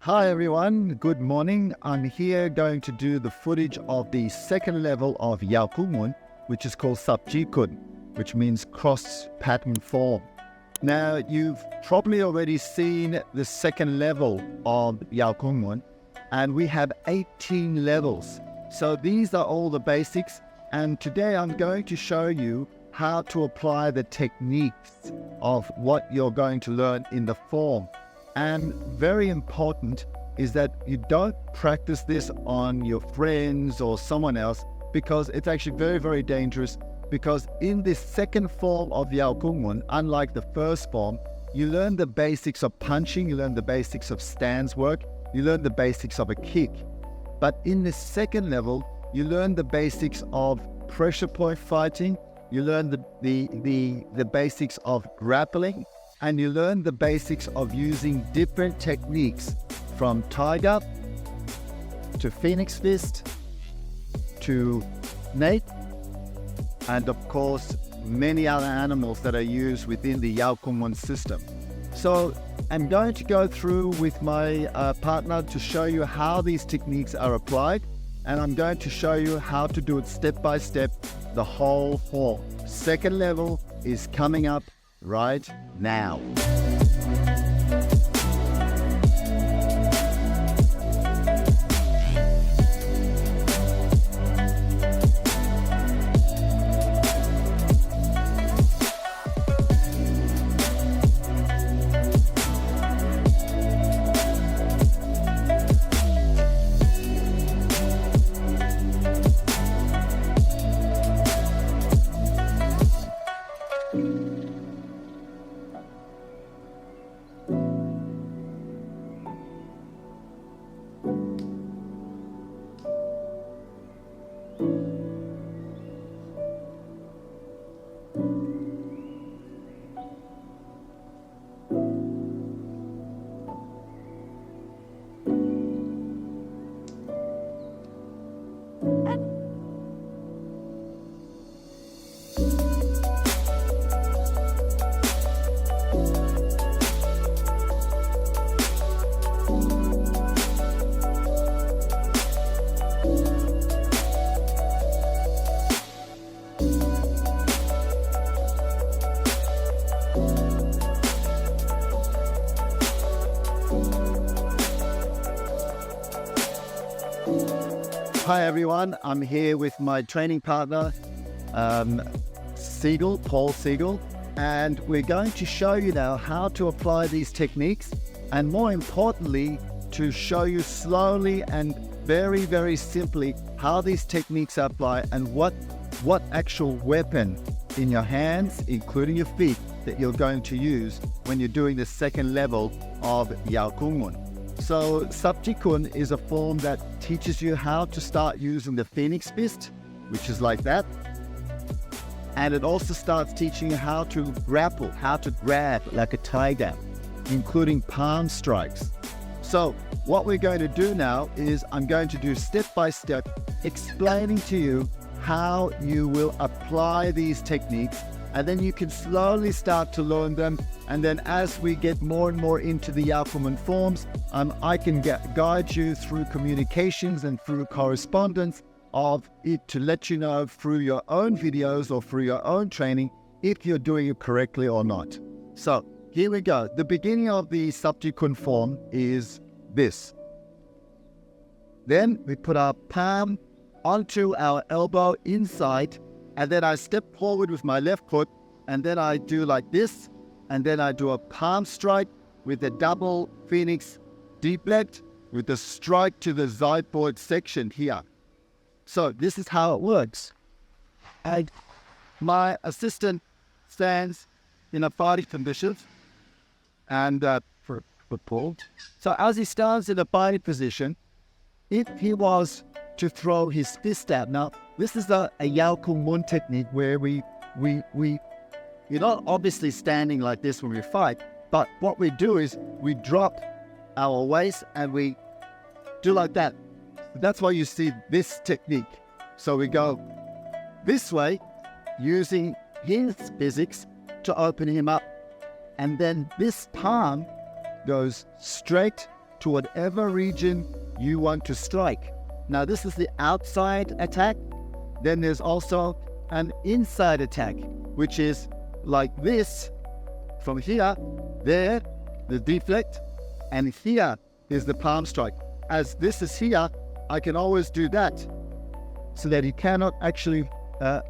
Hi everyone, good morning. I'm here going to do the footage of the second level of Yao Kung Mun, which is called Chi Kuen, which means cross pattern form. Now, you've probably already seen the second level of Yao Kung Mun, and we have 18 levels. So these are all the basics, and today I'm going to show you how to apply the techniques of what you're going to learn in the form. And very important is that you don't practice this on your friends or someone else, because it's actually very, very dangerous. Because in this second form of Yao Kung Mun, unlike the first form, you learn the basics of punching, you learn the basics of stance work, you learn the basics of a kick. But in the second level, you learn the basics of pressure point fighting, you learn the basics of grappling, and you learn the basics of using different techniques, from tiger to phoenix fist to snake, and of course many other animals that are used within the Yao Kung Mun system. So I'm going to go through with my partner to show you how these techniques are applied, and I'm going to show you how to do it step by step, the whole form. Second level is coming up right now. Hi everyone, I'm here with my training partner, Siegel, Paul Siegel, and we're going to show you now how to apply these techniques, and more importantly, to show you slowly and very, very simply how these techniques are applied and what actual weapon in your hands, including your feet, that you're going to use when you're doing the second level of Yao Kung Mun. So Chi Kuen is a form that teaches you how to start using the phoenix fist, which is like that. And it also starts teaching you how to grapple, how to grab like a tiger, including palm strikes. So what we're going to do now is I'm going to do step by step, explaining to you how you will apply these techniques, and then you can slowly start to learn them. And then as we get more and more into the Yao Kung Mun forms, I can guide you through communications and through correspondence of it to let you know through your own videos or through your own training if you're doing it correctly or not. So here we go. The beginning of the Chi Kuen form is this. Then we put our palm onto our elbow inside, and then I step forward with my left foot, and then I do like this, and then I do a palm strike with a double phoenix deflect with the strike to the sideboard section here. So this is how it works. And my assistant stands in a fighting position, and for Paul. So as he stands in a fighting position, if he was to throw his fist out. Now, this is a Yao Kung Mun technique where you're not obviously standing like this when we fight, but what we do is we drop our waist and we do like that. That's why you see this technique. So we go this way, using his physics to open him up. And then this palm goes straight to whatever region you want to strike. Now this is the outside attack. Then there's also an inside attack, which is like this. From here, there, the deflect, and here is the palm strike. As this is here, I can always do that so that he cannot actually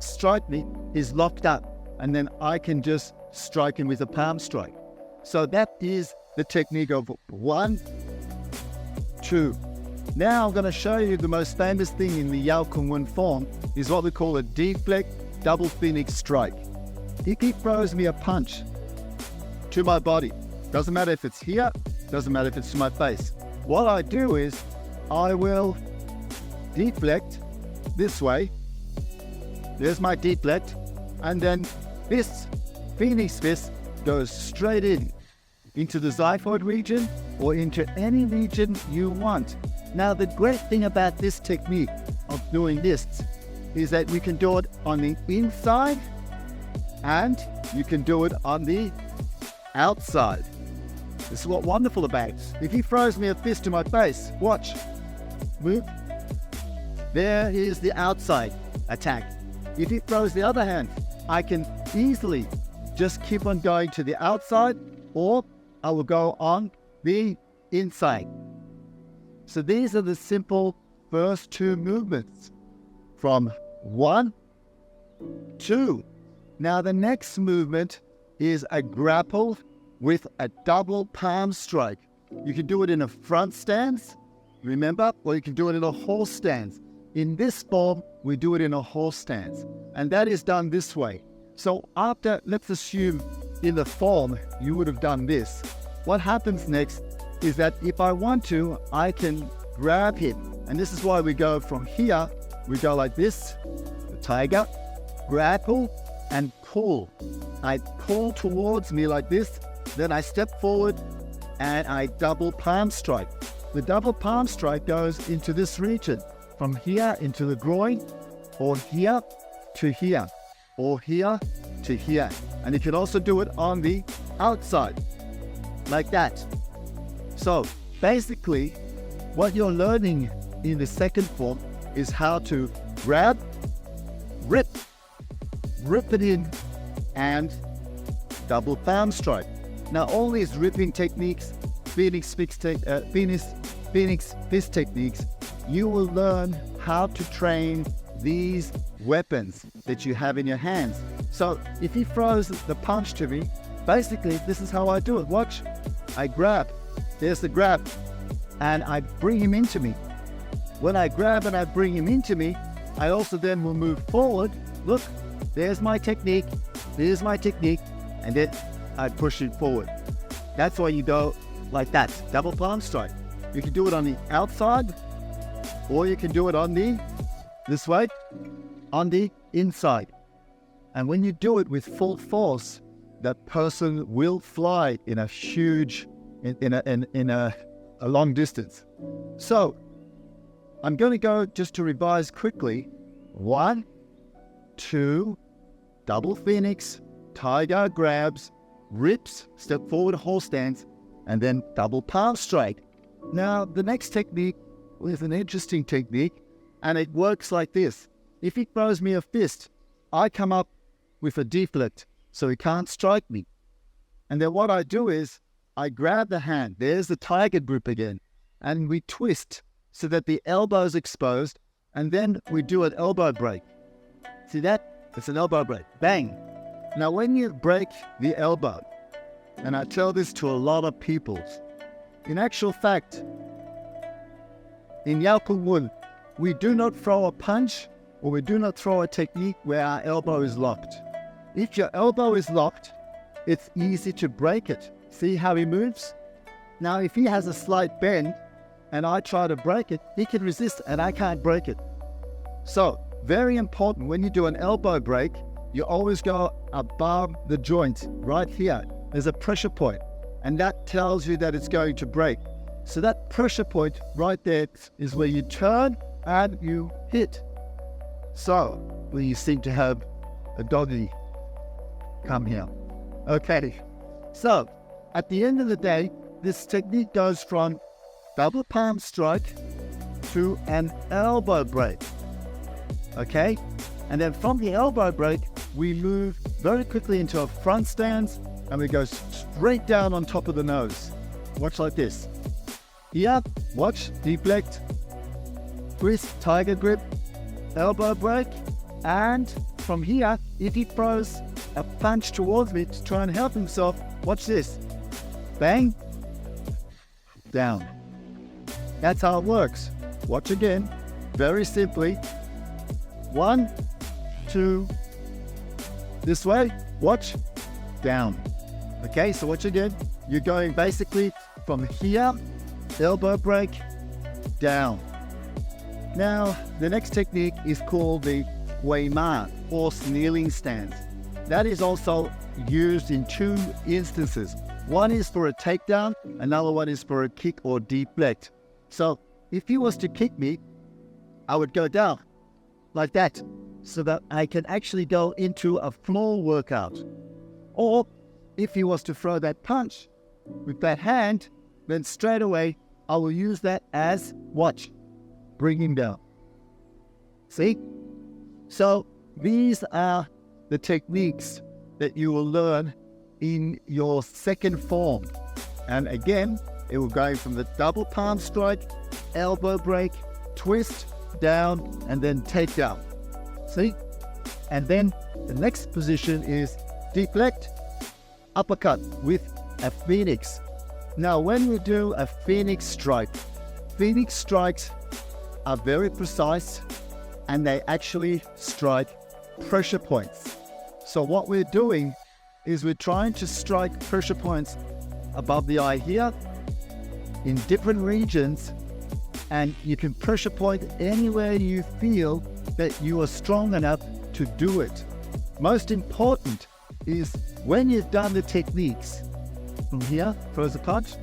strike me. He's locked up, and then I can just strike him with a palm strike. So that is the technique of 1, 2. Now I'm going to show you the most famous thing in the Yao Kung Mun form is what we call a deflect double phoenix strike. If he throws me a punch to my body, doesn't matter if it's here, doesn't matter if it's to my face, what I do is I will deflect this way. There's my deflect, and then this phoenix fist goes straight into the xiphoid region or into any region you want. Now the great thing about this technique of doing this is that we can do it on the inside and you can do it on the outside. This is what's wonderful about it. If he throws me a fist to my face, watch, move, there is the outside attack. If he throws the other hand, I can easily just keep on going to the outside, or I will go on the inside. So these are the simple first 2 movements from 1, 2. Now the next movement is a grapple with a double palm strike. You can do it in a front stance, remember, or you can do it in a horse stance. In this form, we do it in a horse stance, and that is done this way. So after, let's assume in the form, you would have done this. What happens next is that if I want to, I can grab him. And this is why we go from here, we go like this, the tiger, grapple, and pull. I pull towards me like this, then I step forward and I double palm strike. The double palm strike goes into this region, from here into the groin, or here to here, or here to here. And you can also do it on the outside, like that. So basically, what you're learning in the second form is how to grab, rip it in, and double palm strike. Now all these ripping techniques, phoenix fist techniques, you will learn how to train these weapons that you have in your hands. So if he throws the punch to me, basically this is how I do it. Watch, I grab, there's the grab, and I bring him into me. When I grab and I bring him into me, I also then will move forward. Look, there's my technique, and then I push it forward. That's why you go like that, double palm strike. You can do it on the outside, or you can do it on the, this way, on the inside. And when you do it with full force, that person will fly in a huge, in a long distance. So I'm going to go just to revise quickly. 1, 2, double phoenix, tiger grabs, rips, step forward, horse stance, and then double palm strike. Now the next technique is an interesting technique, and it works like this. If he throws me a fist, I come up with a deflect so he can't strike me. And then what I do is I grab the hand, there's the tiger grip again, and we twist so that the elbow is exposed, and then we do an elbow break. See that? It's an elbow break. Bang. Now when you break the elbow, and I tell this to a lot of people, in actual fact, in Yao Kung Mun, we do not throw a punch or we do not throw a technique where our elbow is locked. If your elbow is locked, it's easy to break it. See how he moves? Now if he has a slight bend and I try to break it, he can resist and I can't break it. So very important, when you do an elbow break, you always go above the joint right here. There's a pressure point, and that tells you that it's going to break. So that pressure point right there is where you turn and you hit. So where you seem to have a doggy come here. Okay, so at the end of the day, this technique goes from double palm strike to an elbow break. Okay? And then from the elbow break, we move very quickly into a front stance and we go straight down on top of the nose. Watch like this. Here, watch, deflect, twist, tiger grip, elbow break, and from here, if he throws a punch towards me to try and help himself, watch this. Bang, down. That's how it works. Watch again, very simply. 1, 2, this way, watch, down. Okay, so watch again. You're going basically from here, elbow break, down. Now, the next technique is called the Wei Ma, horse kneeling stance. That is also used in 2 instances. One is for a takedown, another one is for a kick or deflect. So, if he was to kick me, I would go down like that, so that I can actually go into a floor workout. Or, if he was to throw that punch with that hand, then straight away, I will use that as, watch, bring him down. See? So, these are the techniques that you will learn in your second form. And again, it will go from the double palm strike, elbow break, twist, down, and then take down. See? And then the next position is deflect, uppercut with a phoenix. Now, when we do a phoenix strikes are very precise and they actually strike pressure points. So what we're doing is we're trying to strike pressure points above the eye here in different regions, and you can pressure point anywhere you feel that you are strong enough to do it. Most important is when you've done the techniques, from here, throws a punch,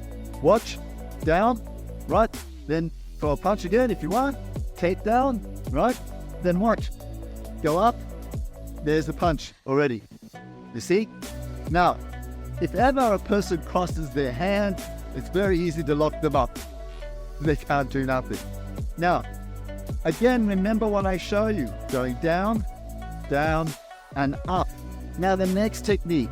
watch, down, right, then throw a punch again if you want, take down, right, then watch, go up, there's the punch already, you see? Now, if ever a person crosses their hand, it's very easy to lock them up. They can't do nothing. Now, again, remember what I show you, going down, down, and up. Now, the next technique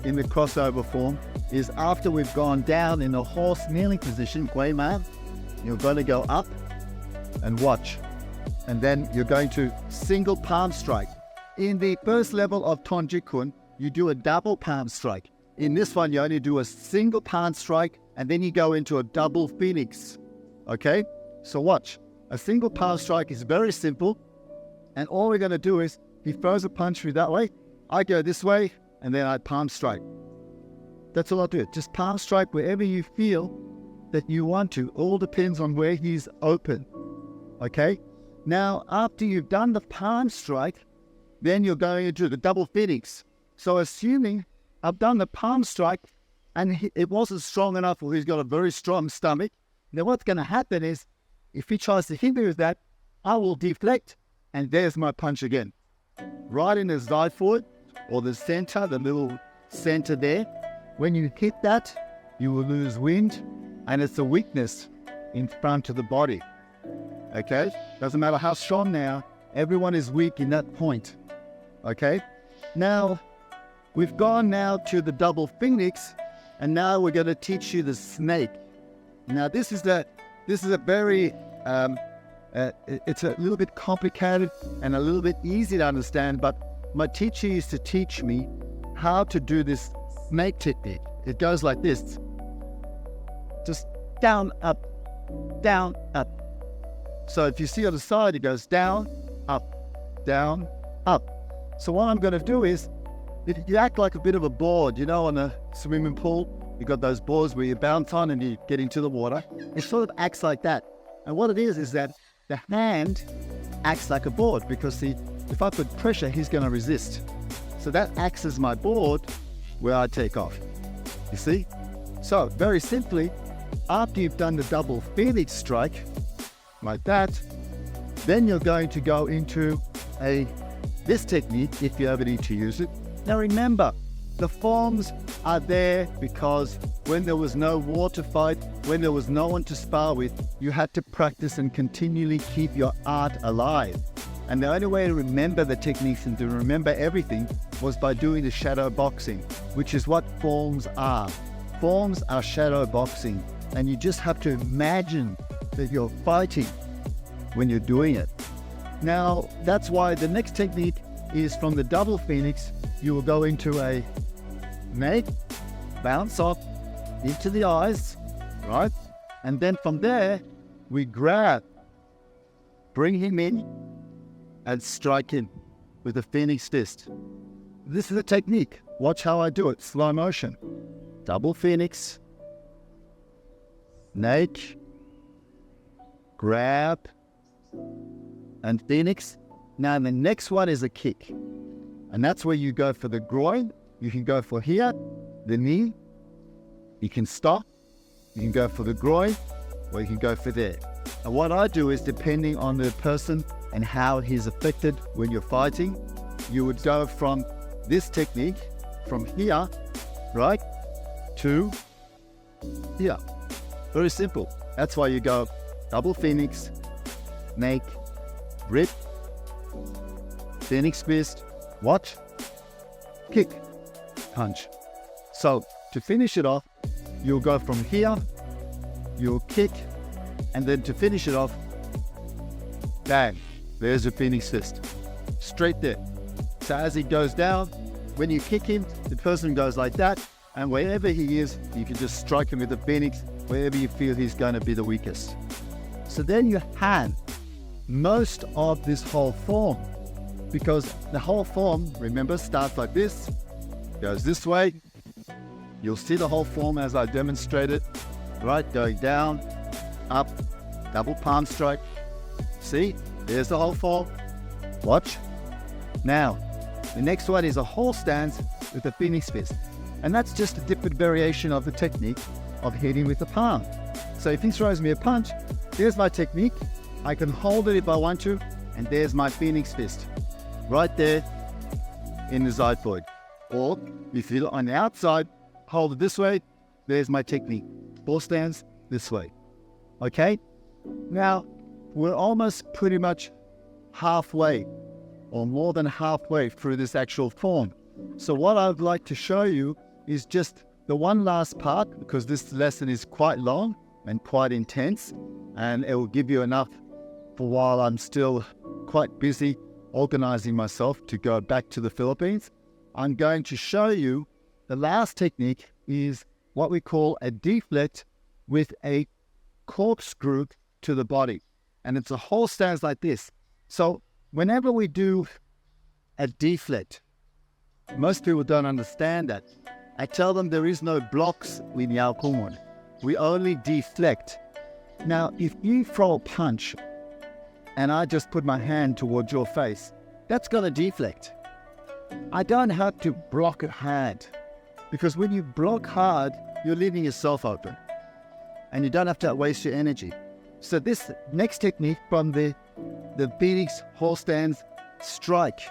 in the crossover form is after we've gone down in a horse kneeling position, Gui Ma, you're going to go up and watch. And then you're going to single palm strike. In the first level of Chi Kuen, you do a double palm strike. In this one, you only do a single palm strike, and then you go into a double phoenix. Okay? So watch. A single palm strike is very simple, and all we're going to do is, he throws a punch through that way, I go this way, and then I palm strike. That's all I'll do. Just palm strike wherever you feel that you want to. All depends on where he's open. Okay? Now, after you've done the palm strike, then you're going into the double phoenix. So assuming I've done the palm strike and it wasn't strong enough, or he's got a very strong stomach, then what's going to happen is, if he tries to hit me with that, I will deflect, and there's my punch again. Right in his xiphoid, or the center, the little center there. When you hit that, you will lose wind, and it's a weakness in front of the body. Okay? Doesn't matter how strong now, everyone is weak in that point. Okay? Now, we've gone now to the double phoenix, and now we're going to teach you the snake. Now, this is a very, it's a little bit complicated and a little bit easy to understand, but my teacher used to teach me how to do this snake technique. It goes like this. Just down, up, down, up. So if you see on the side, it goes down, up, down, up. So what I'm going to do is, you act like a bit of a board, you know, on a swimming pool. You've got those boards where you bounce on and you get into the water. It sort of acts like that. And what it is that the hand acts like a board, because if I put pressure, he's going to resist. So that acts as my board where I take off. You see? So very simply, after you've done the double phoenix strike, like that, then you're going to go into this technique if you ever need to use it. Now remember, the forms are there because when there was no war to fight, when there was no one to spar with, you had to practice and continually keep your art alive. And the only way to remember the techniques and to remember everything was by doing the shadow boxing, which is what forms are. Forms are shadow boxing, and you just have to imagine that you're fighting when you're doing it. Now, that's why the next technique is from the double phoenix. You will go into a make, bounce off into the eyes, right? And then from there, we grab, bring him in, and strike him with a phoenix fist. This is a technique. Watch how I do it, slow motion. Double phoenix, nake, grab, and phoenix. Now the next one is a kick. And that's where you go for the groin. You can go for here, the knee. You can stop. You can go for the groin, or you can go for there. And what I do is, depending on the person and how he's affected when you're fighting, you would go from this technique, from here, right, to here. Very simple. That's why you go double phoenix, nake, rip, phoenix fist, watch, kick, punch. So to finish it off, you'll go from here, you'll kick, and then to finish it off, bang, there's a phoenix fist, straight there. So as he goes down, when you kick him, the person goes like that, and wherever he is, you can just strike him with the phoenix, wherever you feel he's going to be the weakest. So then you hand most of this whole form, because the whole form, remember, starts like this, goes this way. You'll see the whole form as I demonstrated, right? Going down, up, double palm strike. See, there's the whole form. Watch. Now, the next one is a whole stance with a phoenix fist. And that's just a different variation of the technique of hitting with the palm. So if he throws me a punch, there's my technique. I can hold it if I want to, and there's my phoenix fist, right there in the xiphoid. Or if you're on the outside, hold it this way, there's my technique. Full stance this way. Okay? Now, we're almost pretty much halfway, or more than halfway through this actual form. So what I'd like to show you is just the one last part, because this lesson is quite long and quite intense, and it will give you enough for while I'm still quite busy organizing myself to go back to the Philippines. I'm going to show you the last technique is what we call a deflect with a corkscrew to the body. And it's a whole stance like this. So whenever we do a deflect, most people don't understand that. I tell them there is no blocks in Yao Kung Mun. We only deflect. Now, if you throw a punch and I just put my hand towards your face, that's going to deflect. I don't have to block it hard, because when you block hard, you're leaving yourself open and you don't have to waste your energy. So this next technique from the phoenix whole stance strike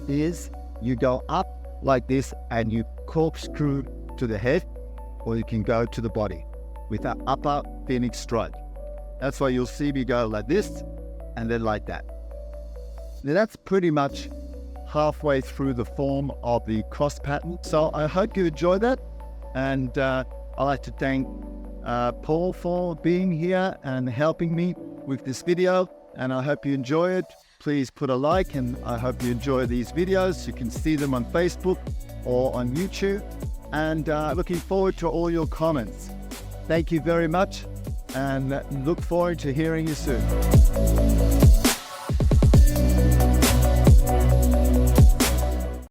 is you go up like this and you corkscrew to the head, or you can go to the body with an upper phoenix strike. That's why you'll see me go like this and then like that. Now that's pretty much halfway through the form of the cross pattern. So I hope you enjoy that, and I'd like to thank Paul for being here and helping me with this video, and I hope you enjoy it. Please put a like, and I hope you enjoy these videos. You can see them on Facebook or on YouTube, and looking forward to all your comments. Thank you very much, and look forward to hearing you soon.